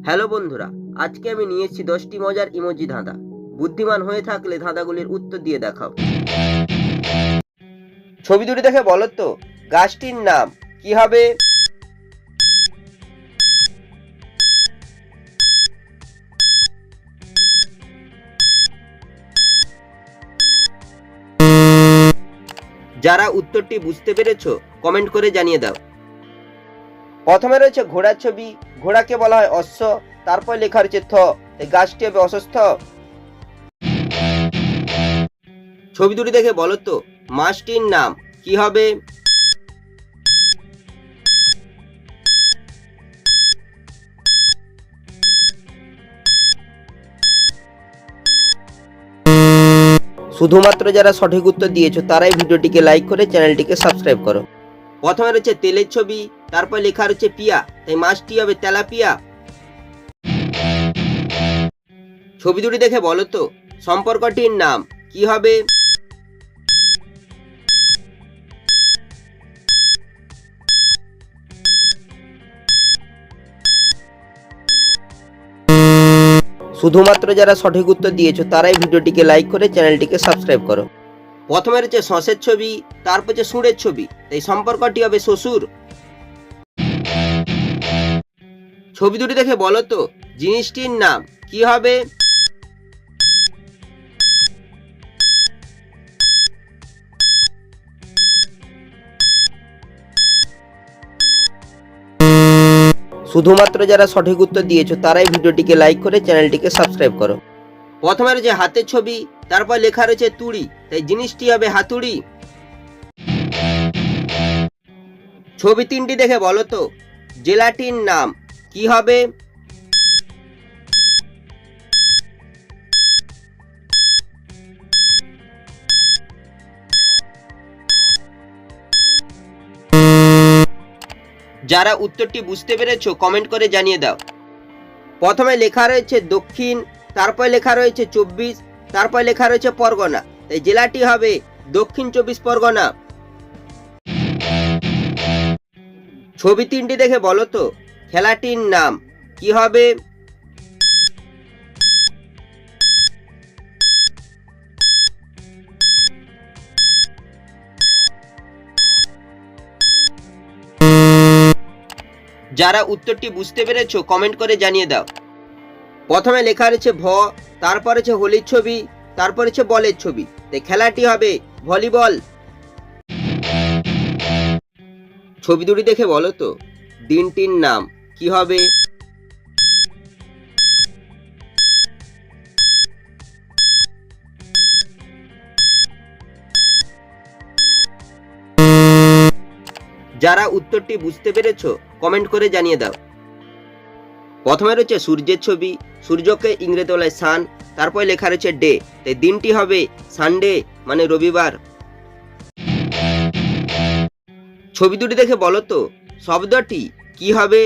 Hello বন্ধুরা, আজকে আমি নিয়ে এসেছি 10টি মজার ইমোজি ধাঁধা। বুদ্ধিমান হয়ে থাকলে ধাঁধাগুলির উত্তর দিয়ে দেখাও। ছবি দুটি দেখে বলো তো গাছটির নাম কি হবে? যারা উত্তরটি বুঝতে পেরেছো কমেন্ট করে জানিয়ে দাও। প্রথমে রয়েছে ঘোড়ার ছবি। ঘোড়াকে বলা হয় অশ্ব, তারপর লেখা রয়েছে থ, এই গাছটি হবে অসুস্থ। ছবি দুটি দেখে বলো তো মাছটির নাম কি হবে? শুধুমাত্র যারা সঠিক উত্তর দিয়েছো তারাই ভিডিওটিকে লাইক করে চ্যানেলটিকে সাবস্ক্রাইব করো। প্রথমে রয়েছে তেলের ছবি, তারপর লেখা রয়েছে পিয়া, তাই মাছটি হবে তেলাপিয়া। ছবি দুটি দেখে বলো তো সম্পর্কটির নাম কি হবে? শুধুমাত্র যারা সঠিক উত্তর দিয়েছো তারাই ভিডিওটিকে লাইক করে চ্যানেলটিকে সাবস্ক্রাইব করো। প্রথমে রয়েছে শসের ছবি, তারপর হচ্ছে সুরের ছবি, তাই সম্পর্কটি হবে শ্বশুর। ছবি দুটি দেখে বলো তো জিনিসটির নাম কি হবে? শুধুমাত্র যারা সঠিক উত্তর দিয়েছো তারাই ভিডিওটিকে লাইক করে চ্যানেলটিকে সাবস্ক্রাইব করো। প্রথমে রয়েছে হাতের ছবি, তারপর লেখা রয়েছে তুড়ি, তাই জিনিসটি হবে হাতুড়ি। ছবি তিনটি দেখে বলো তো জেলাটির নাম কি হবে? যারা উত্তরটি বুঝতে পেরেছো কমেন্ট করে জানিয়ে দাও। প্রথমে লেখা রয়েছে দক্ষিণ, তারপর লেখা রয়েছে 24, তারপর লেখা রয়েছে পরগনা, তাই জেলাটি হবে দক্ষিণ 24 পরগনা। ছবি তিনটি দেখে বলো তো খেলাটির নাম কি হবে? যারা উত্তরটি বুঝতে পেরেছো কমেন্ট করে জানিয়ে দাও। প্রথমে লেখা রয়েছে ভ, তারপর হচ্ছে হোলির ছবি, তারপর হচ্ছে বলের ছবি, তাই খেলাটি হবে ভলিবল। ছবি দুটি দেখে বলো তো দিনটির নাম কি হবে? যারা উত্তরটি বুঝতে পেরেছো কমেন্ট করে জানিয়ে দাও। প্রথমে রয়েছে সূর্যের ছবি, সূর্যকে ইংরেজি বলা হয় সান, তারপর লেখা রয়েছে ডে, তাই দিনটি হবে সানডে মানে রবিবার। ছবি দুটি দেখে বলো তো শব্দটি কি হবে?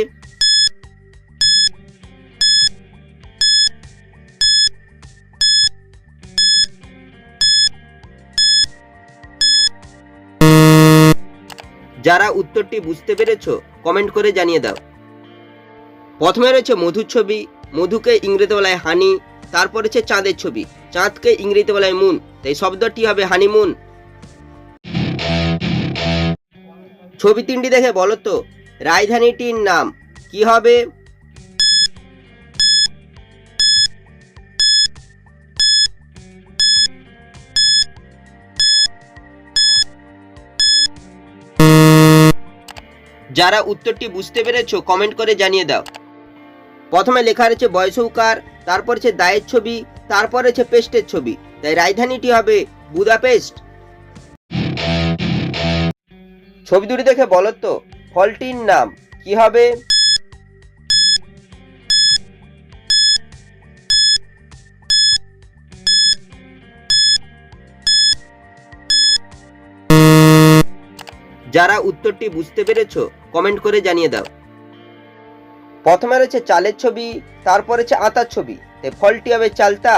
যারা উত্তরটি বুঝতে পেরেছো কমেন্ট করে জানিয়ে দাও। প্রথমে রয়েছে মধুর ছবি, মধুকে ইংরেজিতে বলা হয় হানি, তারপর হচ্ছে চাঁদের ছবি, চাঁদকে ইংরেজিতে বলা হয় মুন, তাই শব্দটি হবে হানিমুন। ছবি তিনটি দেখে বলো তো রাজধানীটির নাম কি হবে? যারা উত্তরটি বুঝতে পেরেছো কমেন্ট করে জানিয়ে দাও। প্রথমে লেখা রয়েছে বয়সৌকার, তারপর হচ্ছে দায়ের ছবি, তারপর হচ্ছে পেস্টের ছবি, তাই রাজধানীটি হবে বুদাপেস্ট। ছবি দুটি দেখে বলো তো ফলটির নাম কি হবে? যারা উত্তরটি বুঝতে পেরেছো কমেন্ট করে জানিয়ে দাও। প্রথমে রয়েছে চালের ছবি, তারপর হচ্ছে আতার ছবি, তাই ফলটি হবে চালতা।